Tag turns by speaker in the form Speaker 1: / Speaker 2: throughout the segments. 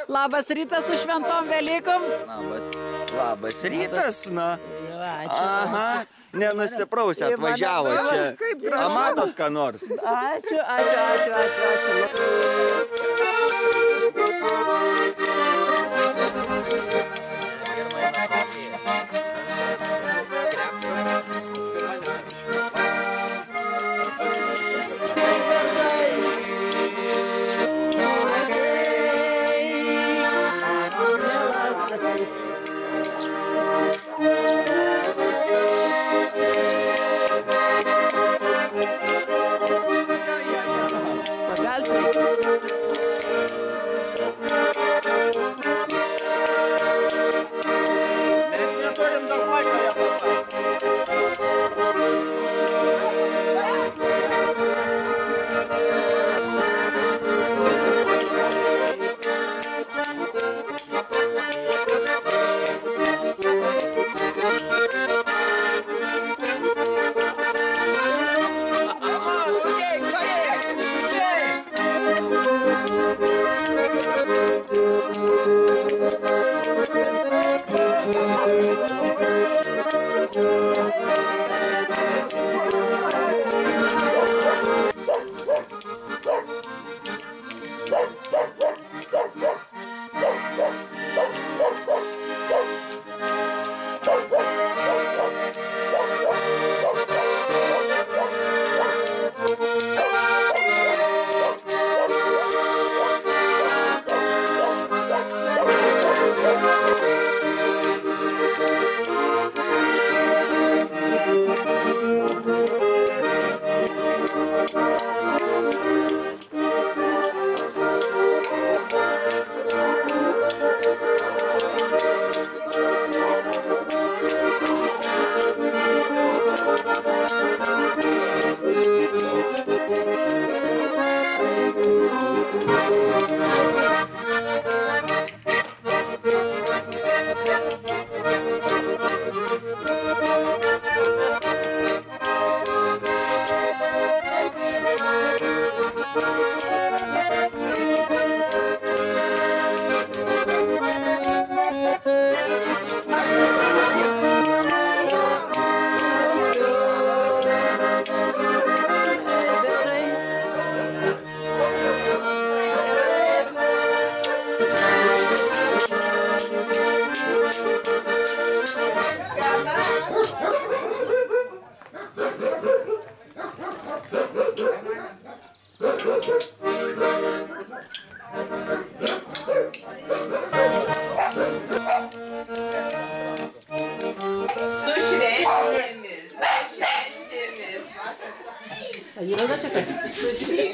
Speaker 1: Labas rytas su šventom Velykom.
Speaker 2: Labas rytas, na. Aha, nenusiprausę atvažiavo čia. A matot ką nors?
Speaker 1: Ačiū.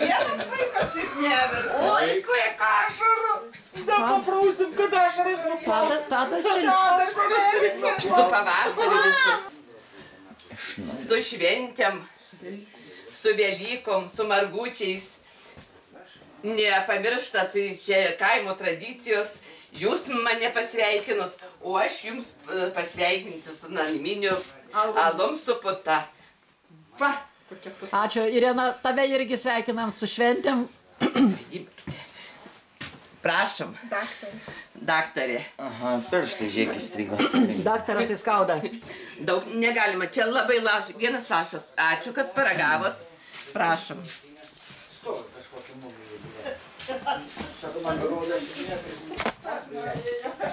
Speaker 3: Vienas vaikas taip neverta. Oi, kiek ašarų. Nepaprausim, kad ašaras nupala.
Speaker 1: Tadas
Speaker 3: sveikas.
Speaker 4: Su pavasariu visus. Su šventėm, su Velykom, su margučiais. Nepamirštat, tai čia kaimo tradicijos. Jūs mane pasveikinot, o aš jums pasveikinsiu su naminiu alum su puta.
Speaker 1: Ačiū, Irena, tave irgi sveikinam su šventėm.
Speaker 4: Prašom. Daktarė.
Speaker 2: Aha, pirštai žiūrėk įstrigo.
Speaker 1: Daktaras įskauda.
Speaker 4: Daug negalima, čia labai vienas lašas. Ačiū, kad paragavot. Prašom.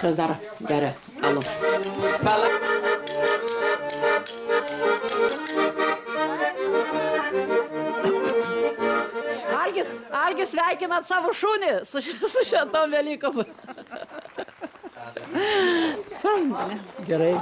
Speaker 1: Kas dar geria? Alum. Algis sveikinat savo šunį su šventom Velykom. Gerai.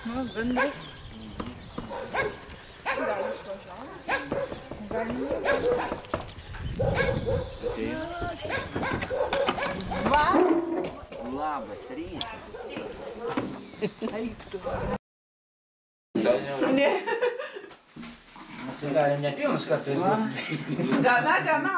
Speaker 1: Nu, bendras.
Speaker 2: Labas rytas.
Speaker 3: Ne.
Speaker 5: Tai gali ne pilnus kartais.
Speaker 3: Gana, gana.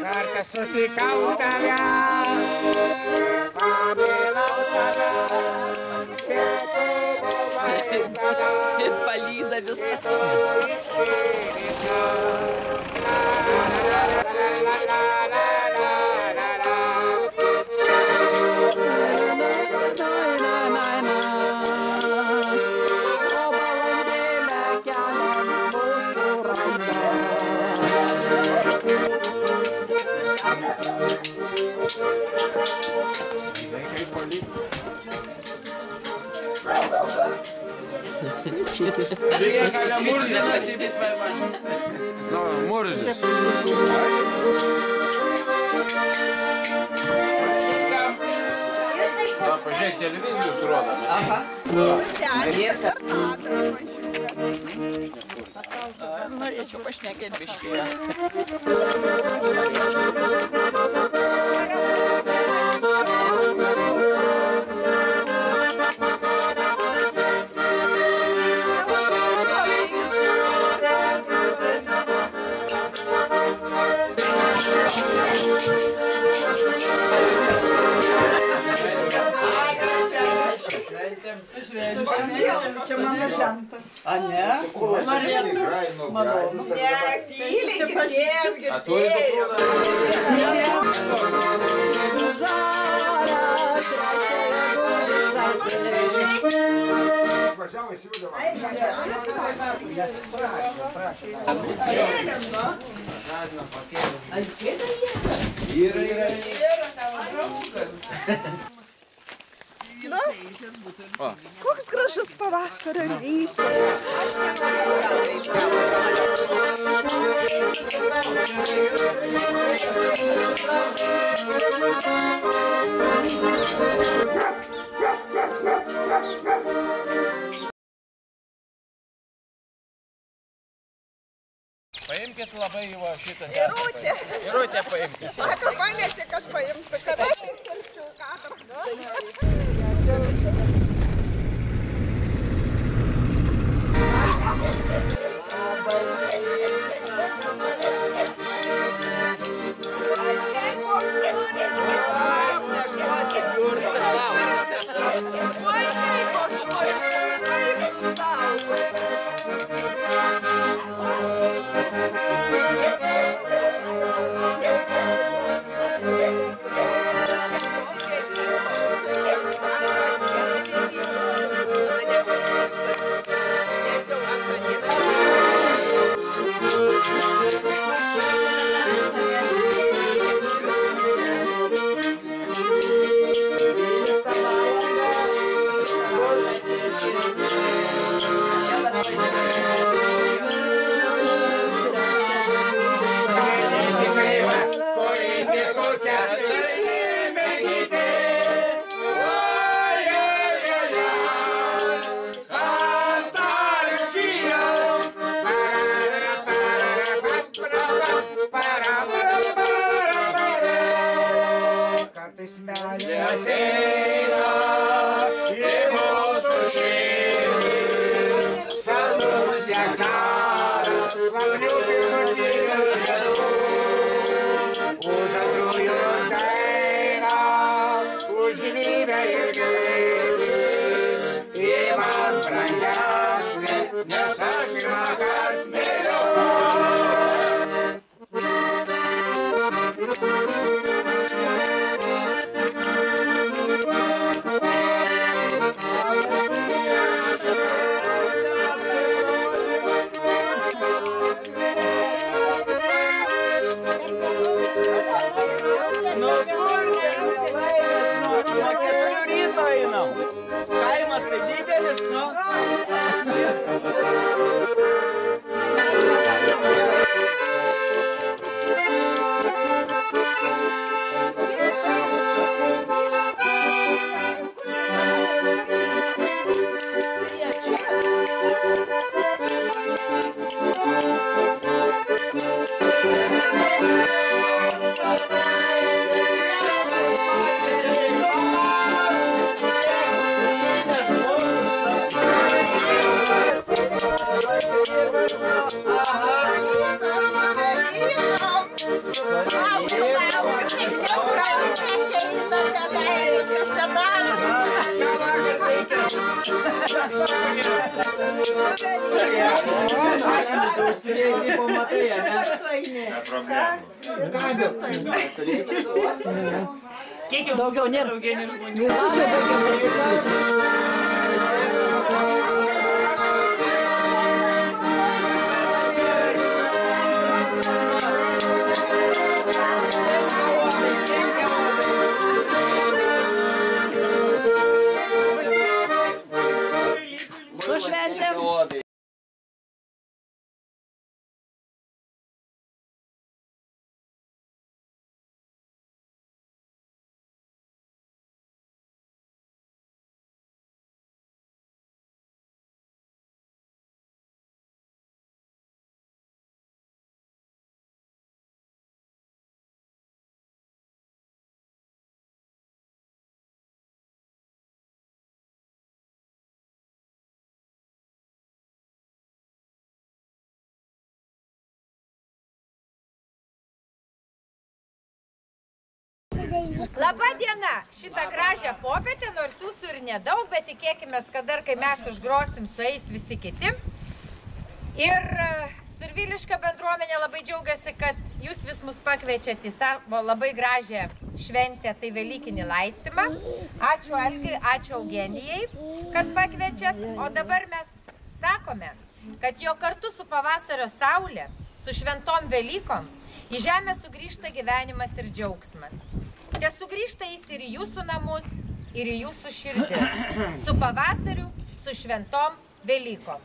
Speaker 5: Kartą sutikau tave, pamėlau tave, bet tu buvai tada.
Speaker 1: Ir palyda visą.
Speaker 5: Žiūrėk, ale murzė pasibit vaimą.
Speaker 6: Nu, murzis. Va, pažiūrėk, televizorius rodome.
Speaker 4: Aha. Vieta.
Speaker 1: Norėčiau pašnekėti biškį.
Speaker 3: Čia mano žentas.
Speaker 1: A ne?
Speaker 3: Norėtas. Malonu. Ne, tyliai girdėjau.
Speaker 5: Išvažiavo įsiūdavo.
Speaker 3: Koks gražus pavasario rytas.
Speaker 6: Paimkit labai va šitą.
Speaker 3: Irutė.
Speaker 6: Irutę paimkit.
Speaker 3: Sako, manėsi, kad paimtų, kad aš įkelčiau kadrą.
Speaker 5: Thank you.
Speaker 1: medalis.
Speaker 3: Ką vakar veikėt? Akinius užsidėjai, pamatai, ne?
Speaker 2: Ne problemų.
Speaker 1: Daugiau nėra. Visus jau daugiau. Su šventėm.
Speaker 7: Labą dieną! Šitą gražią popietę, nors jūsų ir nedaug, bet tikėkime, kad dar kai mes užgrosim, sueis visi kiti. Ir Surviliška bendruomenė labai džiaugiasi, kad jūs vis mus pakviečiate į savo labai gražią šventę, tai Velykinį laistymą. Ačiū Algiui, ačiū Eugenijai, kad pakviečiat. O dabar mes sakome, kad jo kartu su pavasario saulė, su šventom Velykom, į žemę sugrįžta gyvenimas ir džiaugsmas. Te sugrįžta jis ir į jūsų namus, ir į jūsų širdis. Su pavasariu, su šventom Velykom.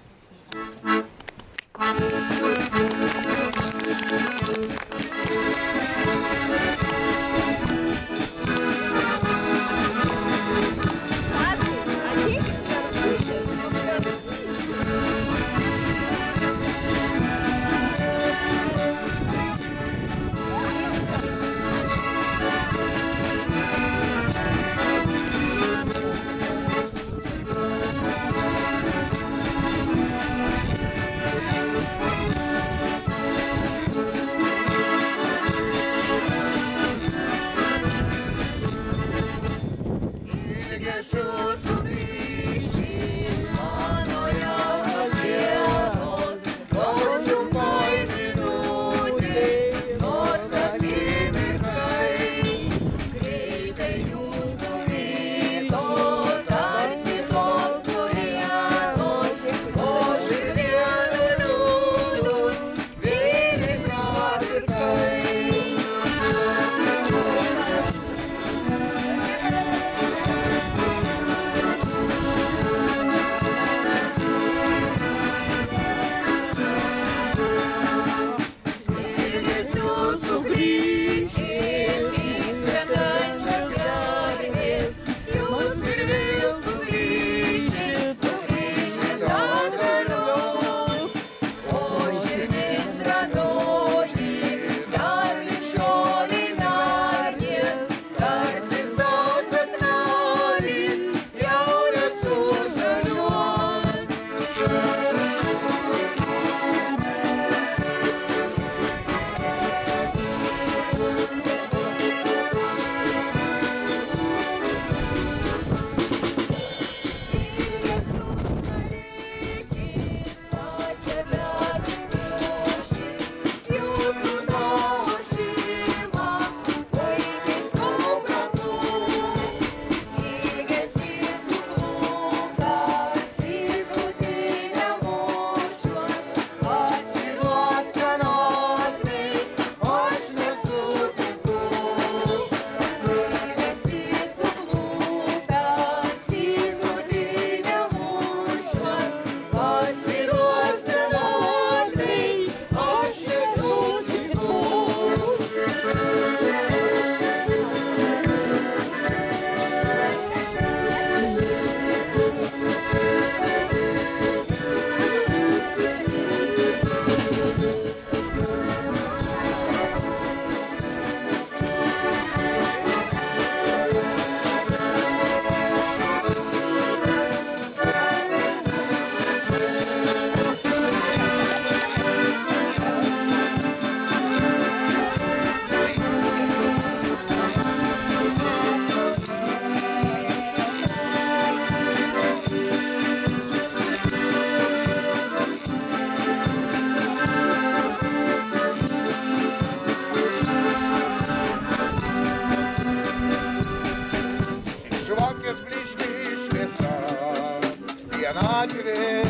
Speaker 8: vienatvė,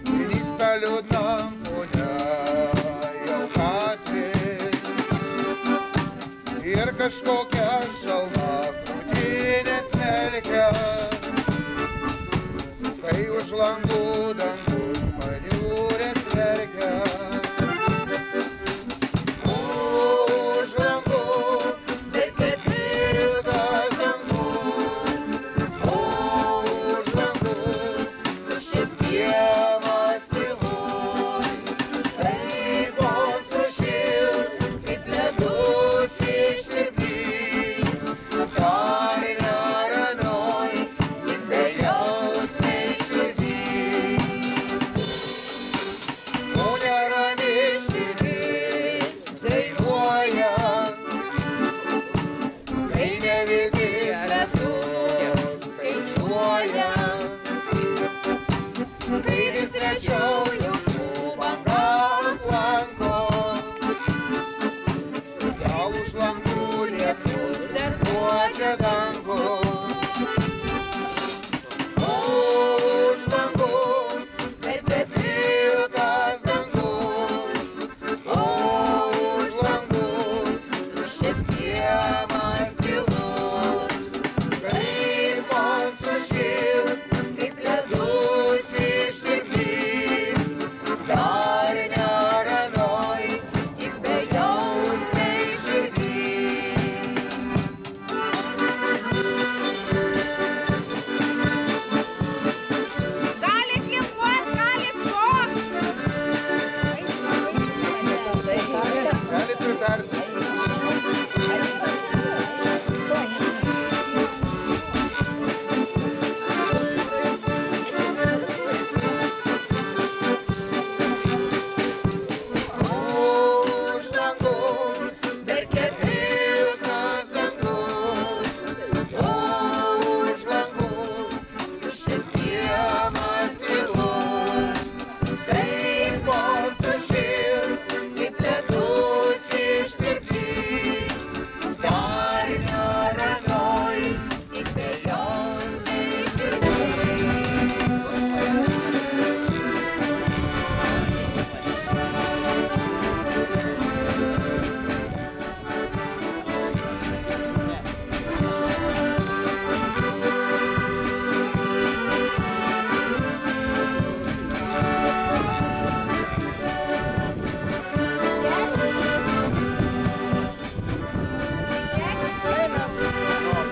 Speaker 8: nyksta liūdnam fone jau gatvė. Ir kažkokia šalna krūtinė smelkia, kai už langų dangus maniūrės verkia. Už langų verkia pilkas dangus, už langų tuščias kiemas tylus, kaip vos sušils, kaip ledus ištirpdys, dar neramioj, tik bejausmiai širdys. O nerami širdis dainuoja, kai neviltis metus skaičiuoja, kai vis rečiau jūsų banga aplanko. Gal už langų lietus dar puočia dangų. Už langų verpia pilkas dangus, už langų tuščias kiemas tylus, kaip vos sušils, kaip ledus ištirpdys, dar neramioj, tik bejausmiai širdys.
Speaker 7: Galit lipuot, galit šokt.
Speaker 8: Gali pritarti. Už langų verkia pilkas dangus, už langų tuščias kiemas tylus, kaip vos sušils, kaip ledus ištirpdys, dar neramioj, tik bejausmiai širdis.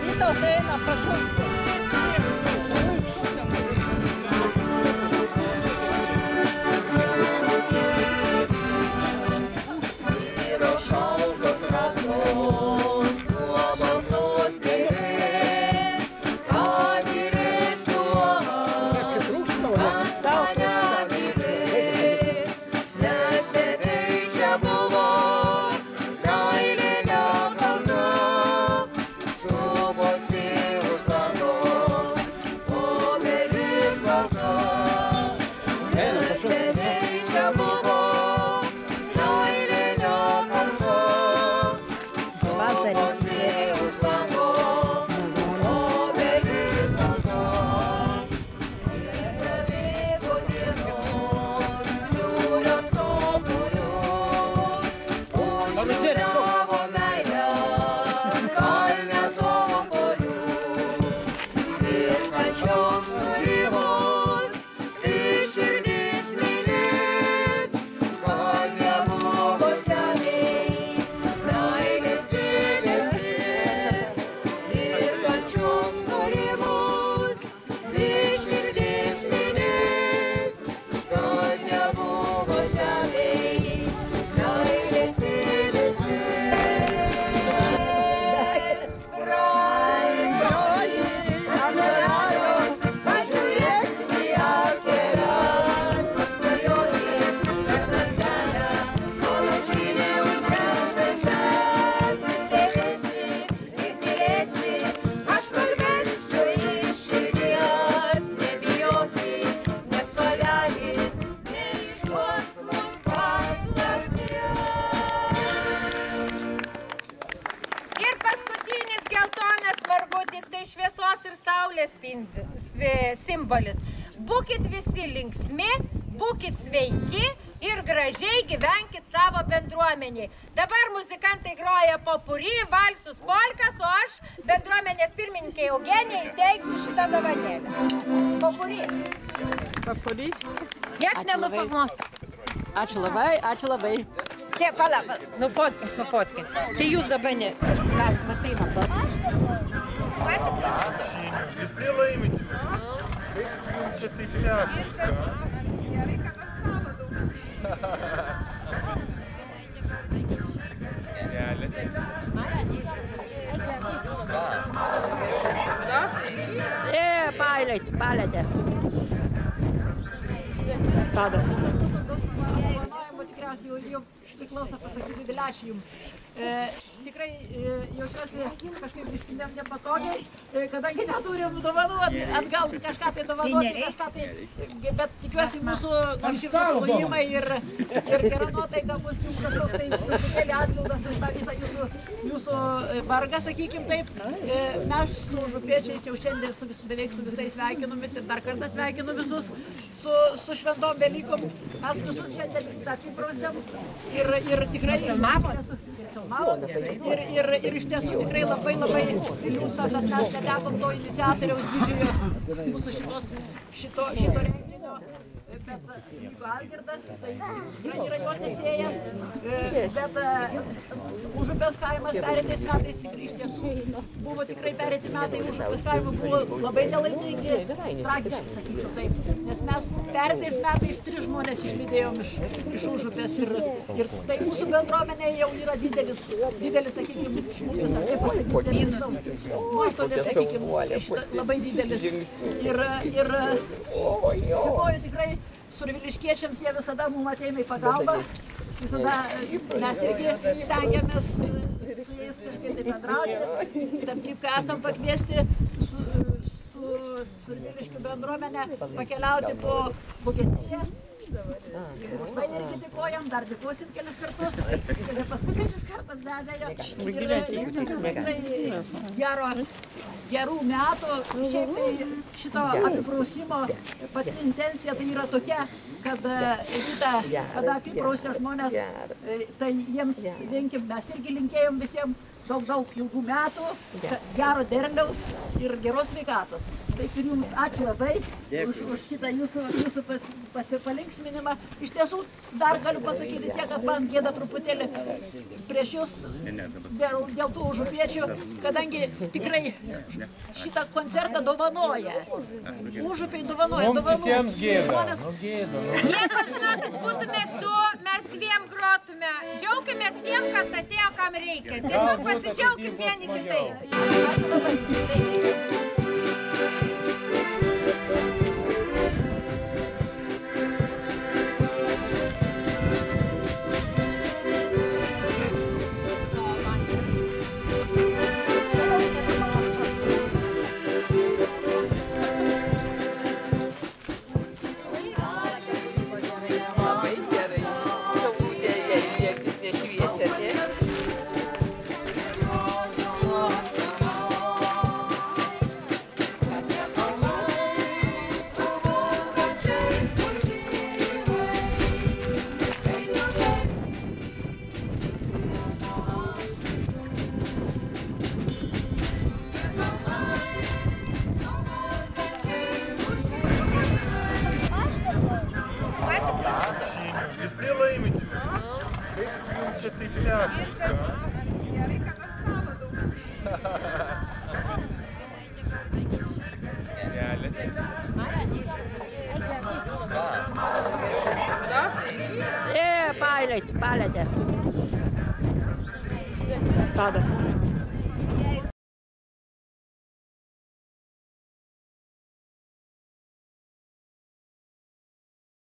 Speaker 1: Vitos eina pašaukti.
Speaker 8: Yra šaltos rasos, nuo baltos gėlės, ką mylės uomas, kas mane mylės, nes seniai čia buvo meilė nekalta, suposi už lango, obelis balta, nes seniai čia buvo meilė nekalta, suposi už lango, obelis balta. Nebėgo dienos, niūrios sopulių, užjūriavo meilę, kalne topolių. Ir kančioms nurimos, kai širdis mylės, kad nebuvo žemėj, meilės didesnės.
Speaker 7: saulės simbolis. Būkit visi linksmi, būkit sveiki ir gražiai gyvenkit savo bendruomeniai. Dabar muzikantai groja popurį, valsus, polkas, o aš bendruomenės pirmininkė Eugenija įteiksiu šitą dovanėlę. Popurį.
Speaker 1: Popurį.
Speaker 7: Niekas nenufilmuos.
Speaker 1: Ačiū labai, ačiū labai.
Speaker 7: Tie, pala, nufotkins. Tai jūs dabar ne. Mes, matai,
Speaker 8: Visi laimite. Kaip jums čia taip sekasi?
Speaker 2: Gerai, kad ant stalo daug.
Speaker 1: Palėtė. Tadas.
Speaker 9: Tikriausiai jau priklauso pasakyti didelį ačiū jums. Tikrai jaučiuosi kažkaip nepatogiai, kadangi neturim dovanų, atgal kažką tai dovanoti, bet tikiuosi mūsų nuoširdūs plojimai ir gera nuotaika bus jums kažkoks tai truputėlį atpildas už tą visą jūsų vargą, sakykim taip. Mes su užupiečiais jau šiandien beveik su visais sveikinumis ir dar kartą sveikinu visus su šventom Velykom. Mes visus šiandien apiprausėm ir tikrai ir iš tiesų tikrai labai liūdna, kad mes netekom to iniciatoriaus didžiojo mūsų šito renginio. Bet vyko Algirdas, jisai yra jo tesėjas, bet Užupės kaimas pereitais metais tikrai iš tiesų buvo tikrai pereiti metai Užupės kaimų buvo labai nelaimingi, tragiški, sakyčiau taip, nes mes pereitais metais 3 žmonės išlydėjom iš Užupės ir tai mūsų bendruomenė jau yra didelis, sakykime, smūgis, ar taip pasakyti, nuostolės, sakykime, labai didelis ir dėkoju tikrai surviliškiečiams, jie visada mums ateina į pagalbą, visada mes irgi stengiamės su jais kažkaip tai bendrauti, tarp kitko esam pakviesti su surviliškių bendruomenė pakeliauti po Vokietiją. Vai irgi dėkojam, dar dėkosim kelis kartus, kada paskutinis kartas be abejo. Ir gerų metų. Šiaip tai šito apiprausimo pati intencija tai yra tokia, kad kada apiprausė žmonės, tai jiems linkim, mes irgi linkėjom visiems daug ilgų metų, gero derliaus ir geros sveikatos. Taip ir jums ačiū labai už šitą jūsų pasipalinksminimą. Iš tiesų, dar galiu pasakyti tiek, kad man gėda truputėlį prieš jūs dėl tų užupiečių, kadangi tikrai šitą koncertą dovanoja. Užupiai dovanoja.
Speaker 8: Mums visiems gėda.
Speaker 7: Jeigu žinokit, būtume du, mes dviem grotume. Džiaukimės tiem, kas atėjo, kam reikia. Tiesiog pasidžiaukim vieni kitais.
Speaker 2: Gerai, kad ant stalo daug.
Speaker 1: Palėtė. Tadas.